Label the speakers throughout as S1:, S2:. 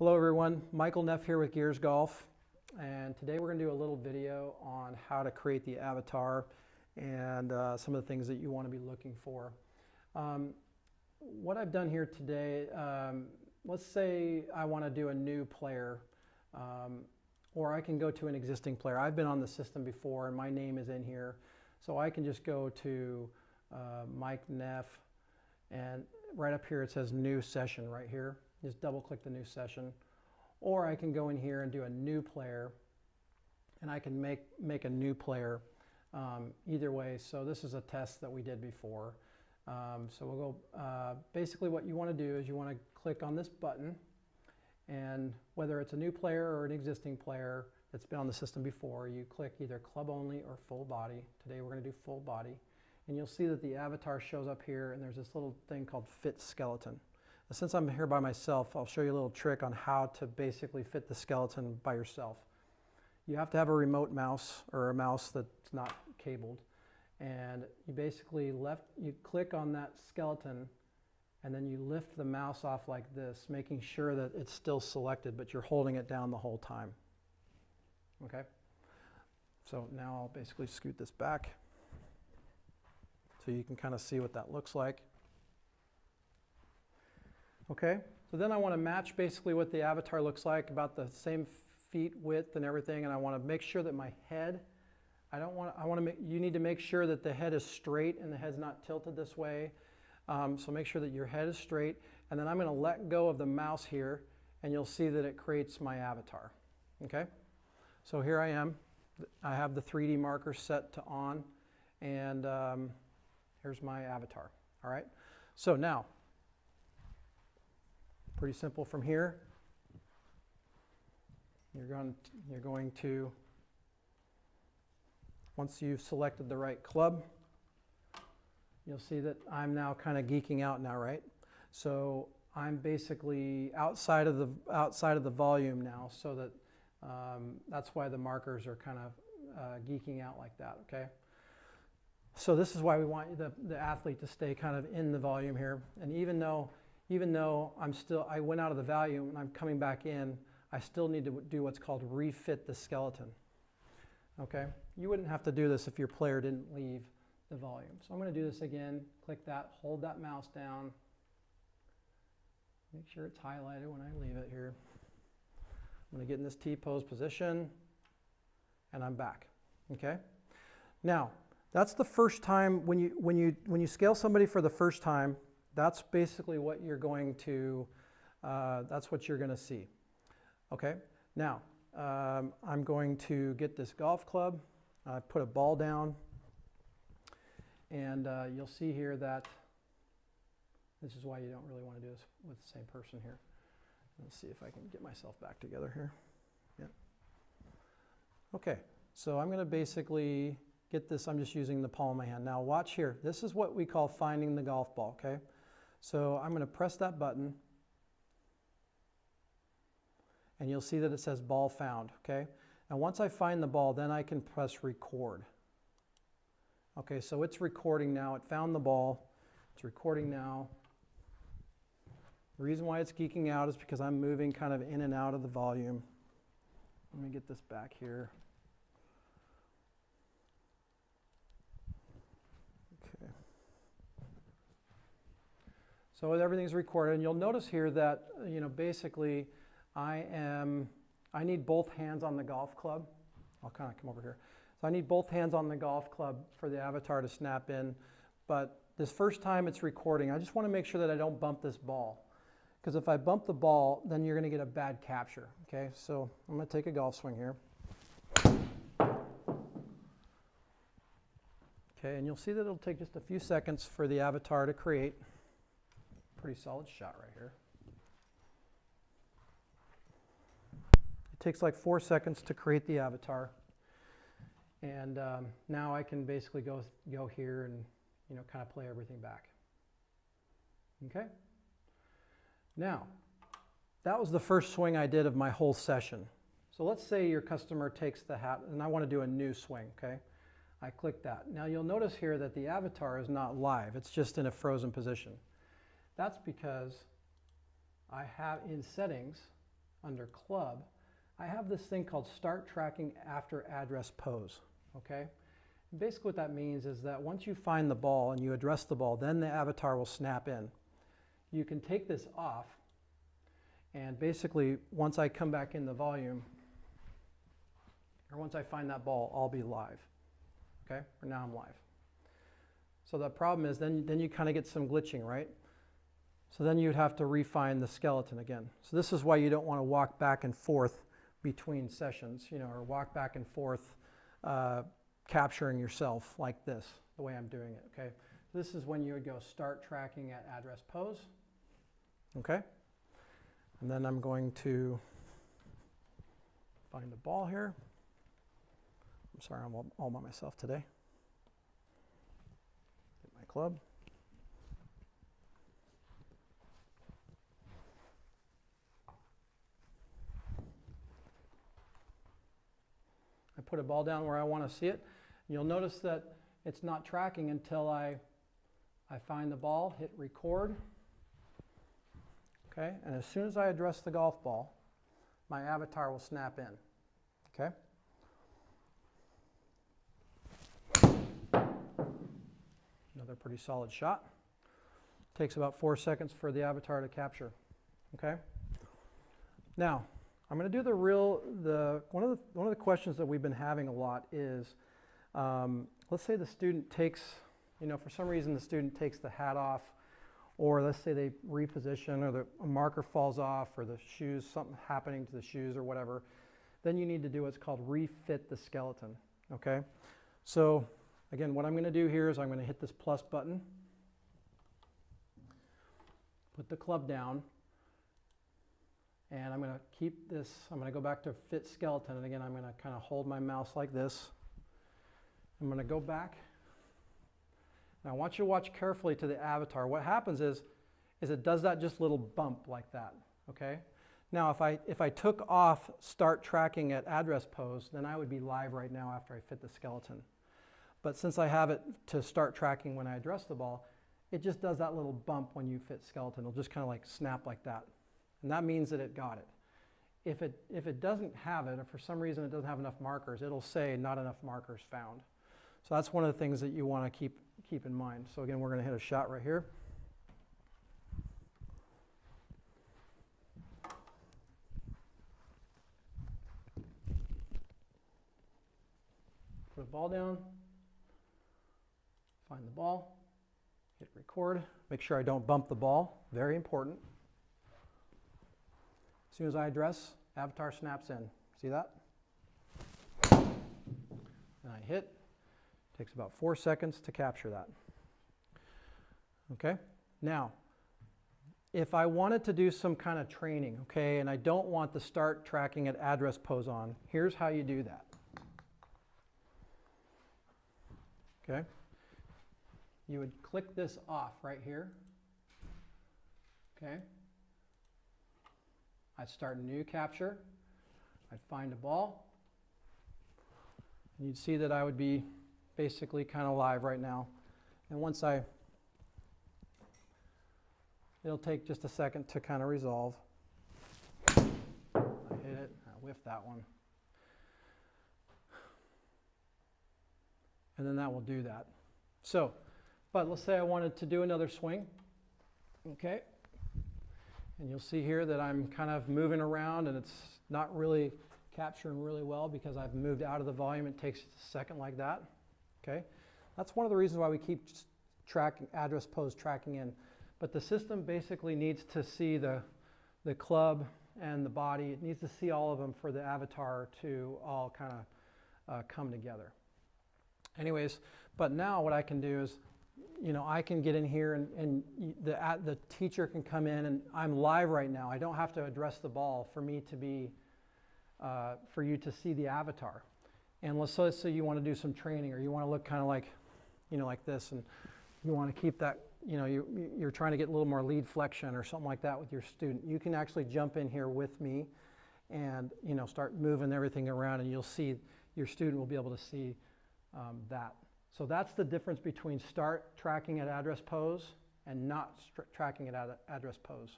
S1: Hello everyone, Michael Neff here with Gears Golf, and today we're going to do a little video on how to create the avatar and some of the things that you want to be looking for. What I've done here today, let's say I want to do a new player, or I can go to an existing player. I've been on the system before and my name is in here, so I can just go to Mike Neff, and right up here it says new session right here. Just double click the new session, or I can go in here and do a new player, and I can make a new player either way. So this is a test that we did before. So we'll go, basically what you want to do is you want to click on this button, and whether it's a new player or an existing player that's been on the system before, you click either club only or full body. Today we're going to do full body, and you'll see that the avatar shows up here, and there's this little thing called fit skeleton. Since I'm here by myself, I'll show you a little trick on how to basically fit the skeleton by yourself. You have to have a remote mouse or a mouse that's not cabled, and you basically you click on that skeleton and then you lift the mouse off like this, making sure that it's still selected but you're holding it down the whole time. Okay? So now I'll basically scoot this back so you can kind of see what that looks like. Okay, so then I want to match basically what the avatar looks like, about the same feet width and everything, and I want to make sure that my head, you need to make sure that the head is straight and the head's not tilted this way. So make sure that your head is straight, and then I'm going to let go of the mouse here, and you'll see that it creates my avatar. Okay, so here I am. I have the 3D marker set to on, and here's my avatar. All right, so now, pretty simple from here. You're going to, once you've selected the right club, you'll see that I'm now kind of geeking out now, right? So I'm basically outside of the volume now, so that that's why the markers are kind of geeking out like that. Okay. So this is why we want the athlete to stay kind of in the volume here, and even though I went out of the volume and I'm coming back in, I still need to do what's called refit the skeleton. Okay? You wouldn't have to do this if your player didn't leave the volume. So I'm going to do this again. Click that, hold that mouse down. Make sure it's highlighted when I leave it here. I'm going to get in this T-pose position, and I'm back. Okay? Now, that's the first time when you scale somebody for the first time. That's basically what you're going to, that's what you're going to see. Okay, now I'm going to get this golf club, put a ball down, and you'll see here that this is why you don't really want to do this with the same person here. Let's see if I can get myself back together here. Yeah. Okay, so I'm going to basically get this, I'm just using the palm of my hand. Now watch here, this is what we call finding the golf ball, okay? So I'm going to press that button, and you'll see that it says ball found, okay? And once I find the ball, then I can press record. Okay, so it's recording now. It found the ball. It's recording now. The reason why it's geeking out is because I'm moving kind of in and out of the volume. Let me get this back here. So everything's recorded, and you'll notice here that, basically I need both hands on the golf club. I'll kind of come over here. So I need both hands on the golf club for the avatar to snap in, but this first time it's recording, I just want to make sure that I don't bump this ball, because if I bump the ball, then you're going to get a bad capture. Okay, so I'm going to take a golf swing here. Okay, and you'll see that it'll take just a few seconds for the avatar to create. Pretty solid shot right here. It takes like 4 seconds to create the avatar, and now I can basically go here and kind of play everything back. Okay. Now, that was the first swing I did of my whole session. So let's say your customer takes the hat, and I want to do a new swing. Okay. I click that. Now you'll notice here that the avatar is not live. It's just in a frozen position. That's because I have in settings, under club, I have this thing called start tracking after address pose, okay? And basically what that means is that once you find the ball and you address the ball, then the avatar will snap in. You can take this off, and basically once I come back in the volume, or once I find that ball, I'll be live, okay? Or now I'm live. So the problem is then you kind of get some glitching, right? So then you'd have to refine the skeleton again. So this is why you don't want to walk back and forth between sessions, you know, or walk back and forth capturing yourself like this, the way I'm doing it, okay? This is when you would go start tracking at address pose, okay? And then I'm going to find the ball here. I'm sorry, I'm all by myself today. Get my club. I put a ball down where I want to see it. You'll notice that it's not tracking until I find the ball, hit record. Okay, and as soon as I address the golf ball, my avatar will snap in. Okay? Another pretty solid shot. Takes about 4 seconds for the avatar to capture. Okay? Now, I'm going to do one of the questions that we've been having a lot is, let's say the student takes, you know, for some reason the student takes the hat off, or let's say they reposition, or a marker falls off, or the shoes, something happening to the shoes or whatever. Then you need to do what's called refit the skeleton, okay? So again, what I'm going to do here is I'm going to hit this plus button, put the club down, and I'm going to keep this, I'm going to go back to fit skeleton, and again I'm going to kind of hold my mouse like this. I'm going to go back. Now I want you to watch carefully to the avatar. What happens is it does that just little bump like that, okay? Now if I took off start tracking at address pose, then I would be live right now after I fit the skeleton. But since I have it to start tracking when I address the ball, it just does that little bump when you fit skeleton. It'll just kind of like snap like that. And that means that it got it. If it doesn't have it, or for some reason it doesn't have enough markers, it'll say not enough markers found. So that's one of the things that you want to keep in mind. So again, we're going to hit a shot right here. Put a ball down, find the ball, hit record, make sure I don't bump the ball, very important. As soon as I address, avatar snaps in. See that? And I hit. Takes about 4 seconds to capture that. Okay? Now, if I wanted to do some kind of training, okay, and I don't want the start tracking at address pose on, here's how you do that. Okay? You would click this off right here. Okay? I'd start a new capture. I'd find a ball. And you'd see that I would be basically kind of live right now. And once it'll take just a second to kind of resolve. I hit it, I whiffed that one. And then that will do that. So, but let's say I wanted to do another swing. Okay. And you'll see here that I'm kind of moving around and it's not really capturing really well because I've moved out of the volume. It takes a second like that. Okay, that's one of the reasons why we keep tracking address pose tracking in. But the system basically needs to see the club and the body. It needs to see all of them for the avatar to all kind of come together. Anyways, but now what I can do is, you know, I can get in here and the teacher can come in and I'm live right now. I don't have to address the ball for me to be, for you to see the avatar. And let's say you want to do some training or you want to look kind of like, you know, like this, and you want to keep that, you know, you're trying to get a little more lead flexion or something like that with your student. You can actually jump in here with me and, you know, start moving everything around and you'll see, your student will be able to see that. So that's the difference between start tracking at address pose and not tracking at address pose.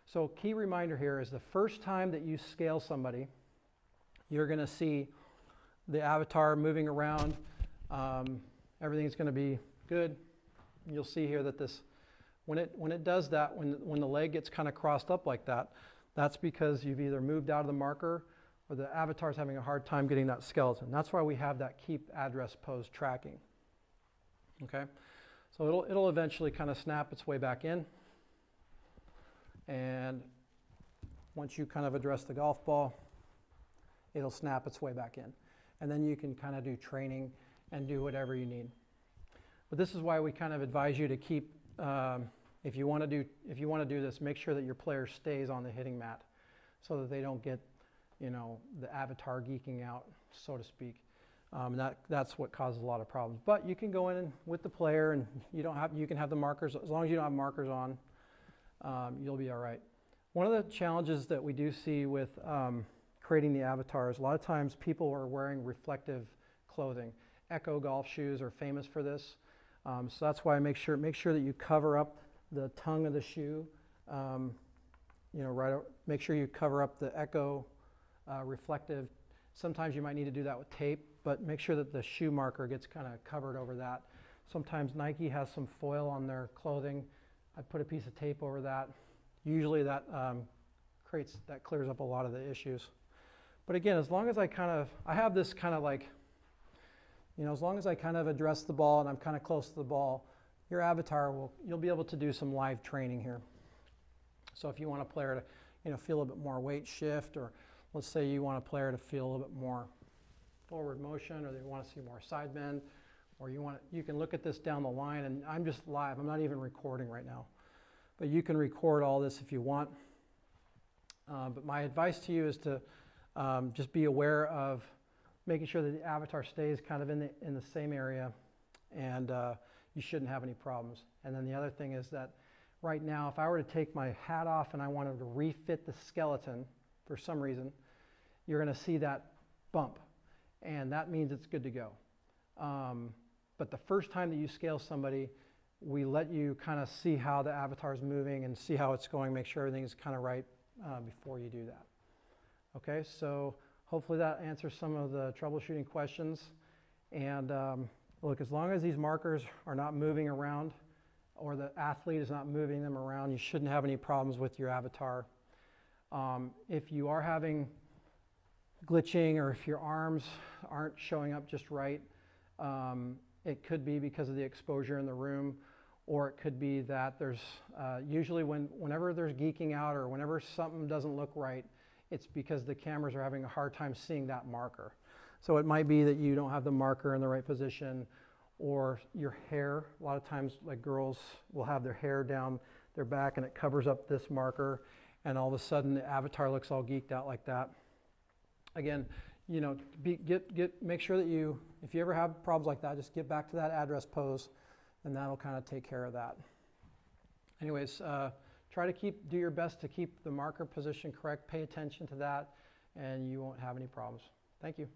S1: So key reminder here is the first time that you scale somebody, you're going to see the avatar moving around. Everything's going to be good. You'll see here that this, when it does that, when the leg gets kind of crossed up like that, that's because you've either moved out of the marker or the avatar is having a hard time getting that skeleton. That's why we have that keep address pose tracking. Okay, so it'll eventually kind of snap its way back in, and once you kind of address the golf ball, it'll snap its way back in, and then you can kind of do training and do whatever you need. But this is why we kind of advise you to keep, if you want to do this, make sure that your player stays on the hitting mat so that they don't get, you know, the avatar geeking out, so to speak. That's what causes a lot of problems. But you can go in with the player, and you can have the markers. As long as you don't have markers on, you'll be all right. One of the challenges that we do see with creating the avatars, a lot of times people are wearing reflective clothing. Echo golf shoes are famous for this. So that's why I make sure that you cover up the tongue of the shoe. You know, make sure you cover up the Echo reflective. Sometimes you might need to do that with tape, but make sure that the shoe marker gets kind of covered over that. Sometimes Nike has some foil on their clothing. I put a piece of tape over that. Usually that clears up a lot of the issues. But again, as long as I have this kind of like, you know, as long as I kind of address the ball and I'm kind of close to the ball, your avatar you'll be able to do some live training here. So if you want a player to, you know, feel a bit more weight shift, or let's say you want a player to feel a little bit more forward motion, or they want to see more side bend, or you can look at this down the line, and I'm just live. I'm not even recording right now. But you can record all this if you want. But my advice to you is to just be aware of making sure that the avatar stays kind of in the same area, and you shouldn't have any problems. And then the other thing is that right now, if I were to take my hat off and I wanted to refit the skeleton for some reason, you're going to see that bump, and that means it's good to go. But the first time that you scale somebody, we let you kind of see how the avatar is moving and see how it's going, make sure everything's kind of right before you do that. Okay, so hopefully that answers some of the troubleshooting questions. And look, as long as these markers are not moving around, or the athlete is not moving them around, you shouldn't have any problems with your avatar. If you are having glitching, or if your arms aren't showing up just right, it could be because of the exposure in the room, or it could be that there's usually whenever there's geeking out or whenever something doesn't look right, it's because the cameras are having a hard time seeing that marker. So it might be that you don't have the marker in the right position, or your hair. A lot of times, like, girls will have their hair down their back and it covers up this marker, and all of a sudden the avatar looks all geeked out like that. Again, you know, make sure that if you ever have problems like that, just get back to that address pose, and that'll kind of take care of that. Anyways, try to do your best to keep the marker position correct. Pay attention to that, and you won't have any problems. Thank you.